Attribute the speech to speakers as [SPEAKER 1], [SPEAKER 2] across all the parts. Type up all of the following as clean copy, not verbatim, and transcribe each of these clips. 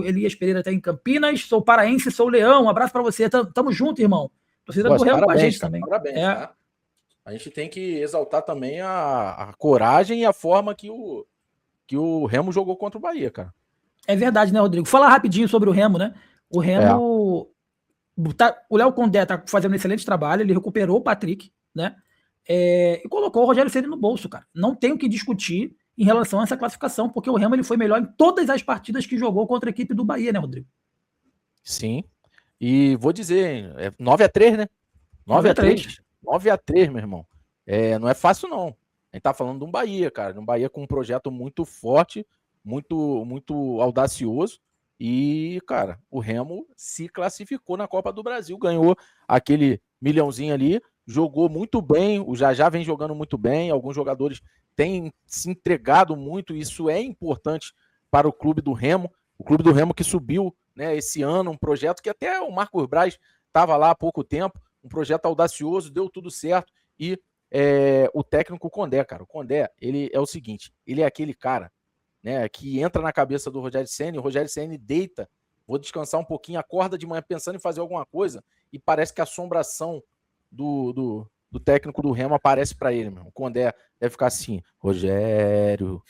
[SPEAKER 1] Elias Pereira tá em Campinas, sou paraense, sou Leão, um abraço para você, tamo junto, irmão. Torcida do Remo com a gente, cara, também.
[SPEAKER 2] Parabéns, tá? A gente tem que exaltar também a coragem e a forma que o Remo jogou contra o Bahia, cara.
[SPEAKER 1] É verdade, né, Rodrigo? Falar rapidinho sobre o Remo, né? O Remo... o Léo Condé tá fazendo um excelente trabalho, ele recuperou o Patrick, né? E colocou o Rogério Ceni no bolso, cara. Não tem o que discutir em relação a essa classificação, porque o Remo ele foi melhor em todas as partidas que jogou contra a equipe do Bahia, né, Rodrigo?
[SPEAKER 2] Sim. E vou dizer, 9-3, né? 9-3. 9-3, meu irmão. Não é fácil, não. A gente tá falando de um Bahia, cara. De um Bahia com um projeto muito forte, muito audacioso. E, cara, o Remo se classificou na Copa do Brasil, ganhou aquele milhãozinho ali, jogou muito bem, o Jajá vem jogando muito bem, alguns jogadores têm se entregado muito, isso é importante para o clube do Remo que subiu, né, esse ano, um projeto que até o Marcos Braz estava lá há pouco tempo, um projeto audacioso, deu tudo certo, e o técnico Condé, cara, o Condé, ele é o seguinte, ele é aquele cara, né, que entra na cabeça do Rogério Ceni, o Rogério Ceni deita, vou descansar um pouquinho, acorda de manhã pensando em fazer alguma coisa, e parece que a assombração do técnico do Remo aparece para ele, meu. O Condé deve ficar assim, Rogério,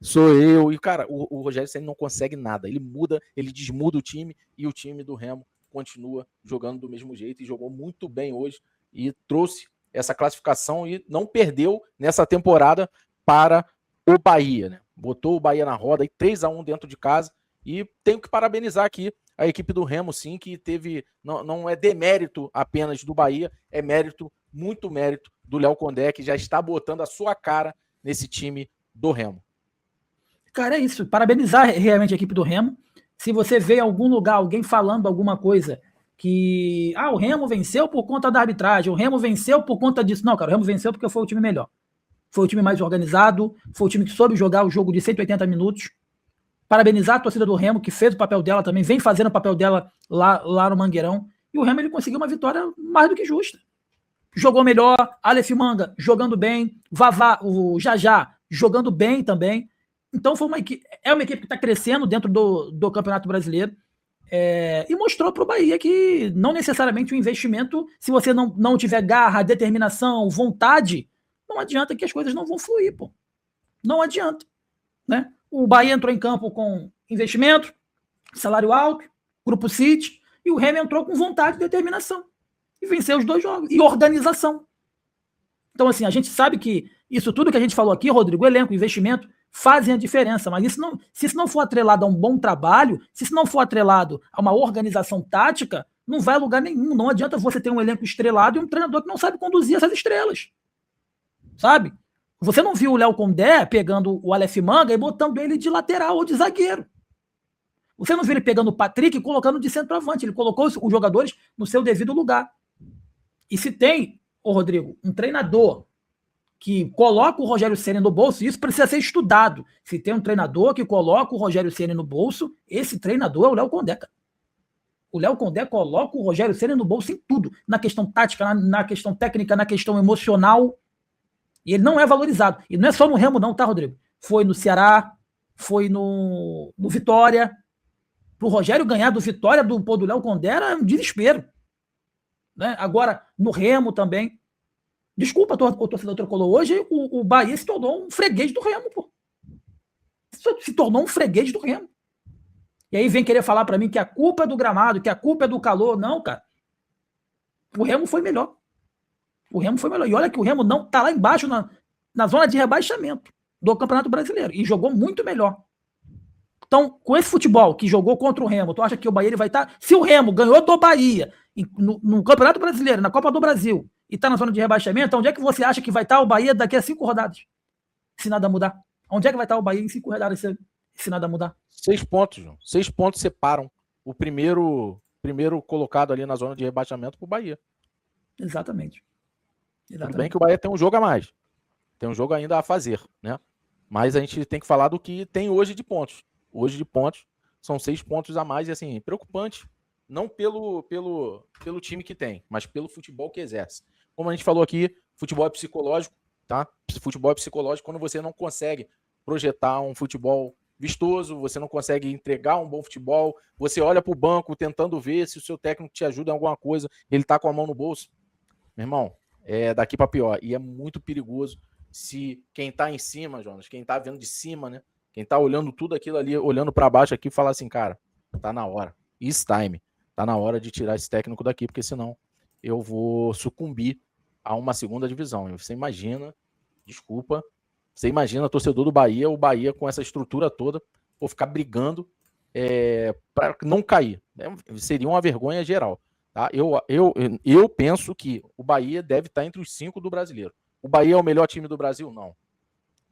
[SPEAKER 2] sou eu, e cara, o Rogério Ceni não consegue nada, ele desmuda o time, e o time do Remo continua jogando do mesmo jeito, e jogou muito bem hoje, e trouxe essa classificação, e não perdeu nessa temporada para o Bahia, né? Botou o Bahia na roda, 3-1 dentro de casa, e tenho que parabenizar aqui a equipe do Remo, sim, que teve, não é demérito apenas do Bahia, é muito mérito do Léo Condé, que já está botando a sua cara nesse time do Remo.
[SPEAKER 1] Cara, é isso, parabenizar realmente a equipe do Remo. Se você vê em algum lugar alguém falando alguma coisa que, o Remo venceu por conta da arbitragem, o Remo venceu por conta disso. Não, cara, o Remo venceu porque foi o time melhor. Foi o time mais organizado, foi o time que soube jogar o jogo de 180 minutos. Parabenizar a torcida do Remo, que fez o papel dela também, vem fazendo o papel dela lá no Mangueirão. E o Remo ele conseguiu uma vitória mais do que justa. Jogou melhor, Aleph Manga jogando bem, Vavá, o Jajá jogando bem também. Então foi uma equipe que está crescendo dentro do Campeonato Brasileiro. E mostrou para o Bahia que não necessariamente o investimento, se você não tiver garra, determinação, vontade, não adianta que as coisas não vão fluir, pô. Não adianta, né? O Bahia entrou em campo com investimento, salário alto, Grupo City, e o Remo entrou com vontade e determinação. E venceu os 2 jogos. E organização. Então, assim, a gente sabe que isso tudo que a gente falou aqui, Rodrigo, elenco, investimento, fazem a diferença. Mas se isso não for atrelado a um bom trabalho, se isso não for atrelado a uma organização tática, não vai a lugar nenhum. Não adianta você ter um elenco estrelado e um treinador que não sabe conduzir essas estrelas. Sabe? Você não viu o Léo Condé pegando o Aleph Manga e botando ele de lateral ou de zagueiro. Você não viu ele pegando o Patrick e colocando de centroavante. Ele colocou os jogadores no seu devido lugar. E se tem, Rodrigo, um treinador que coloca o Rogério Ceni no bolso, isso precisa ser estudado. Se tem um treinador que coloca o Rogério Ceni no bolso, esse treinador é o Léo Condé, cara. O Léo Condé coloca o Rogério Ceni no bolso em tudo. Na questão tática, na questão técnica, na questão emocional. E ele não é valorizado. E não é só no Remo não, tá, Rodrigo? Foi no Ceará, foi no Vitória. Pro Rogério ganhar do Vitória do Léo Condé era um desespero. Né? Agora, no Remo também. Desculpa, o torcedor tricolor. Hoje o Bahia se tornou um freguês do Remo, pô. Se tornou um freguês do Remo. E aí vem querer falar para mim que a culpa é do gramado, que a culpa é do calor. Não, cara. O Remo foi melhor. E olha que o Remo não tá lá embaixo na zona de rebaixamento do Campeonato Brasileiro. E jogou muito melhor. Então, com esse futebol que jogou contra o Remo, tu acha que o Bahia ele vai estar... Se o Remo ganhou do Bahia no Campeonato Brasileiro, na Copa do Brasil, e tá na zona de rebaixamento, onde é que você acha que vai estar o Bahia daqui a 5 rodadas? Se nada mudar. Onde é que vai estar o Bahia em 5 rodadas se nada mudar?
[SPEAKER 2] 6 pontos, João. 6 pontos separam o primeiro colocado ali na zona de rebaixamento pro Bahia.
[SPEAKER 1] Exatamente.
[SPEAKER 2] Tudo bem que o Bahia tem um jogo a mais. Tem um jogo ainda a fazer, né? Mas a gente tem que falar do que tem hoje de pontos. Hoje de pontos são 6 pontos a mais e assim, preocupante. Não pelo time que tem, mas pelo futebol que exerce. Como a gente falou aqui, futebol é psicológico, tá? Futebol é psicológico quando você não consegue projetar um futebol vistoso, você não consegue entregar um bom futebol, você olha para o banco tentando ver se o seu técnico te ajuda em alguma coisa, ele tá com a mão no bolso. Meu irmão, é daqui para pior. E é muito perigoso se quem tá em cima, Jonas, quem tá vendo de cima, né? Quem tá olhando tudo aquilo ali, olhando para baixo aqui, falar assim, cara, tá na hora. It's time. Tá na hora de tirar esse técnico daqui, porque senão eu vou sucumbir a uma segunda divisão. Você imagina, desculpa, você imagina torcedor do Bahia, o Bahia com essa estrutura toda, ou ficar brigando para não cair. Seria uma vergonha geral. Tá? Eu penso que o Bahia deve estar entre os 5 do brasileiro. O Bahia é o melhor time do Brasil? Não.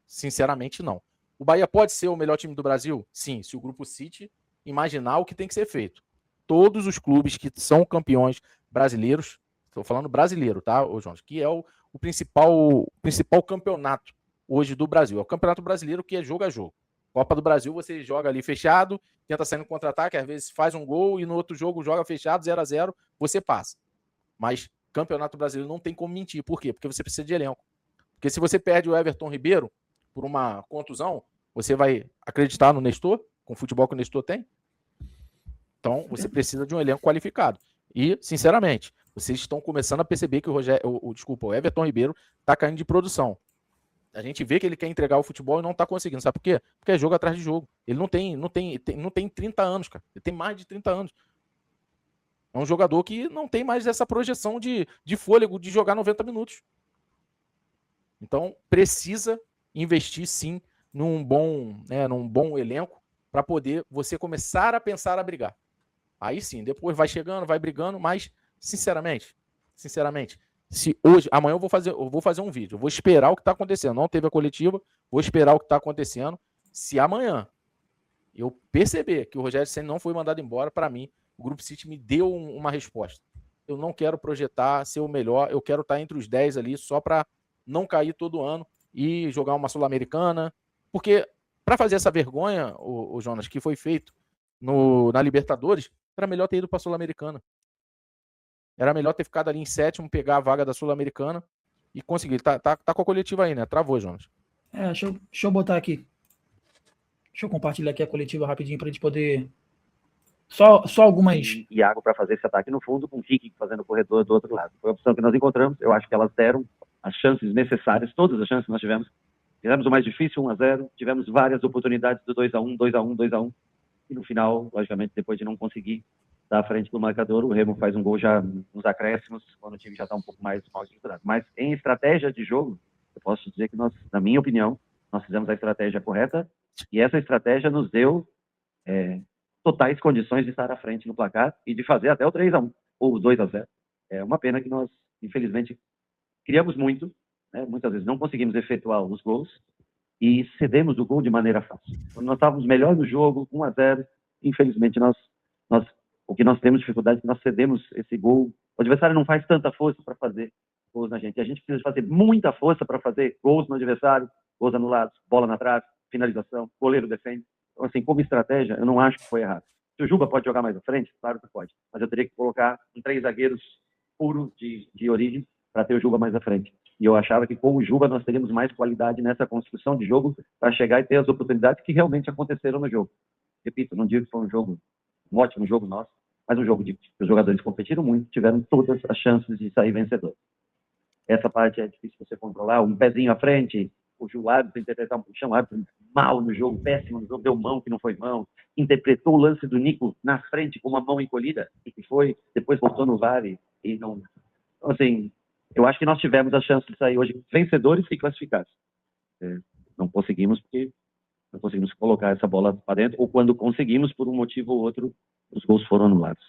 [SPEAKER 2] Sinceramente, não. O Bahia pode ser o melhor time do Brasil? Sim, se o Grupo City imaginar o que tem que ser feito. Todos os clubes que são campeões brasileiros, estou falando brasileiro, tá, Jonas? Que é o principal campeonato hoje do Brasil. É o Campeonato Brasileiro, que é jogo a jogo. Copa do Brasil, você joga ali fechado, tenta sair no contra-ataque, às vezes faz um gol e no outro jogo joga fechado, 0-0, você passa. Mas Campeonato Brasileiro não tem como mentir. Por quê? Porque você precisa de elenco. Porque se você perde o Everton Ribeiro por uma contusão, você vai acreditar no Nestor, com o futebol que o Nestor tem? Então, você precisa de um elenco qualificado. E, sinceramente, vocês estão começando a perceber que o Everton Ribeiro está caindo de produção. A gente vê que ele quer entregar o futebol e não está conseguindo. Sabe por quê? Porque é jogo atrás de jogo. Ele não tem 30 anos, cara. Ele tem mais de 30 anos. É um jogador que não tem mais essa projeção de fôlego de jogar 90 minutos. Então, precisa investir, sim, num bom elenco para poder você começar a pensar a brigar. Aí sim, depois vai chegando, vai brigando, mas, sinceramente, se hoje, amanhã eu vou fazer um vídeo, eu vou esperar o que está acontecendo. Não teve a coletiva, vou esperar o que está acontecendo. Se amanhã eu perceber que o Rogério Ceni não foi mandado embora, para mim, o Grupo City me deu uma resposta. Eu não quero projetar ser o melhor, eu quero estar entre os 10 ali, só para não cair todo ano e jogar uma Sul-Americana. Porque para fazer essa vergonha, o Jonas, que foi feito na Libertadores, era melhor ter ido para a Sul-Americana. Era melhor ter ficado ali em 7º, pegar a vaga da Sul-Americana e conseguir. Tá com a coletiva aí, né? Travou, Jonas.
[SPEAKER 1] Deixa eu botar aqui. Deixa eu compartilhar aqui a coletiva rapidinho para a gente poder... Só algumas...
[SPEAKER 3] Iago para fazer esse ataque no fundo, com o Kiki fazendo o corredor do outro lado. Foi a opção que nós encontramos. Eu acho que elas deram as chances necessárias, todas as chances que nós tivemos. Fizemos o mais difícil, 1-0. Tivemos várias oportunidades do 2-1, 2-1, 2-1. E no final, logicamente, depois de não conseguir dar à frente do marcador, o Remo faz um gol já nos acréscimos, quando o time já está um pouco mais mal estruturado. Mas em estratégia de jogo, eu posso dizer que nós, na minha opinião, nós fizemos a estratégia correta e essa estratégia nos deu totais condições de estar à frente no placar e de fazer até o 3-1 ou o 2-0. É uma pena que nós, infelizmente, criamos muito, né? Muitas vezes não conseguimos efetuar os gols e cedemos o gol de maneira fácil. Quando nós estávamos melhor no jogo, 1-0, infelizmente o que nós temos dificuldade é que nós cedemos esse gol. O adversário não faz tanta força para fazer gols na gente. A gente precisa fazer muita força para fazer gols no adversário, gols anulados, bola na trave, finalização, goleiro defende. Então, assim, como estratégia, eu não acho que foi errado. Se o Juba pode jogar mais à frente, claro que pode. Mas eu teria que colocar 3 zagueiros puros de origem para ter o Juba mais à frente. E eu achava que com o Juba nós teríamos mais qualidade nessa construção de jogo para chegar e ter as oportunidades que realmente aconteceram no jogo. Repito, não digo que foi um ótimo jogo nosso, mas um jogo que os jogadores competiram muito, tiveram todas as chances de sair vencedor. Essa parte é difícil você controlar, um pezinho à frente, o árbitro interpretar um puxão, o árbitro mal no jogo, péssimo no jogo, deu mão que não foi mão, interpretou o lance do Nico na frente com uma mão encolhida, e que foi, depois voltou no VAR e não... Então, assim, eu acho que nós tivemos a chance de sair hoje vencedores e classificados. Não conseguimos porque não conseguimos colocar essa bola para dentro, ou quando conseguimos, por um motivo ou outro, os gols foram anulados.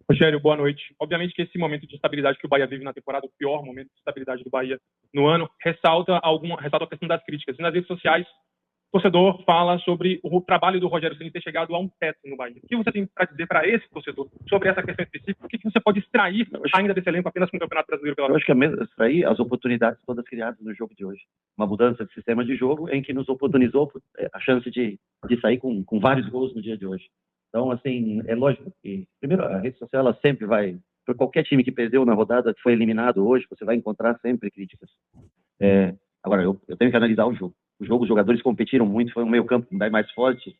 [SPEAKER 4] Rogério, boa noite. Obviamente que esse momento de estabilidade que o Bahia vive na temporada, o pior momento de estabilidade do Bahia no ano, ressalta a questão das críticas. E nas redes sociais, o torcedor fala sobre o trabalho do Rogério Ceni ter chegado a um teto no Bahia. O que você tem para dizer para esse torcedor sobre essa questão específica? O que você pode extrair ainda desse elenco apenas com o Campeonato Brasileiro?
[SPEAKER 3] Eu acho que é mesmo extrair as oportunidades todas criadas no jogo de hoje. Uma mudança de sistema de jogo em que nos oportunizou a chance de sair com vários gols no dia de hoje. Então, assim, é lógico que, primeiro, a rede social ela sempre vai, para qualquer time que perdeu na rodada, que foi eliminado hoje, você vai encontrar sempre críticas. Agora, eu tenho que analisar o jogo. o jogo, os jogadores competiram muito, foi um meio campo bem mais forte.